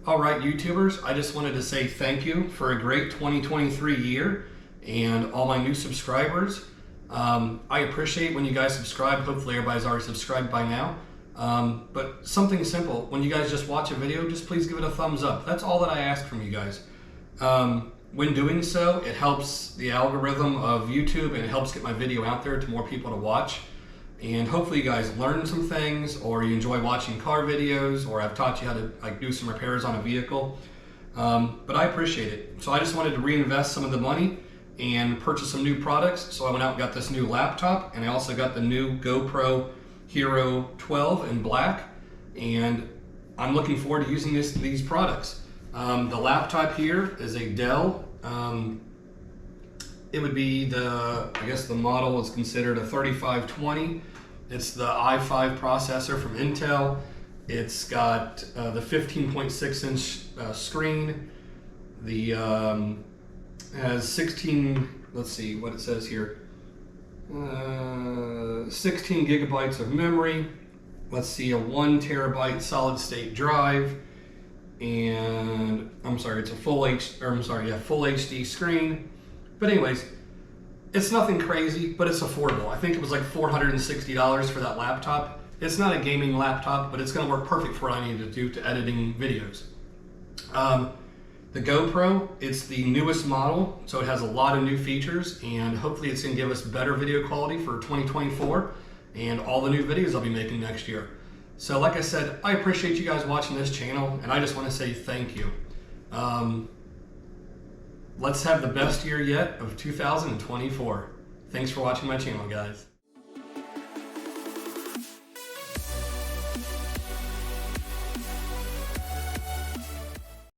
Alright YouTubers, I just wanted to say thank you for a great 2023 year and all my new subscribers. I appreciate when you guys subscribe. Hopefully everybody's already subscribed by now. But something simple, when you guys just watch a video, just please give it a thumbs up. That's all that I ask from you guys. When doing so, it helps the algorithm of YouTube and it helps get my video out there to more people to watch. And hopefully you guys learn some things, or you enjoy watching car videos, or I've taught you how to do some repairs on a vehicle. But I appreciate it. So I just wanted to reinvest some of the money and purchase some new products. So I went out and got this new laptop, and I also got the new GoPro Hero 12 in black. And I'm looking forward to using these products. The laptop here is a Dell. It would be I guess the model is considered a 3520. It's the i5 processor from Intel. It's got the 15.6 inch screen. The has 16, let's see what it says here. 16 gigabytes of memory. Let's see, a 1 terabyte solid state drive. And I'm sorry, it's a full HD screen. But anyways, it's nothing crazy, but it's affordable. I think it was like $460 for that laptop. It's not a gaming laptop, but it's gonna work perfect for what I need to do to editing videos. The GoPro, it's the newest model, so it has a lot of new features, and hopefully it's gonna give us better video quality for 2024 and all the new videos I'll be making next year. So like I said, I appreciate you guys watching this channel, and I just wanna say thank you. Let's have the best year yet of 2024. Thanks for watching my channel, guys.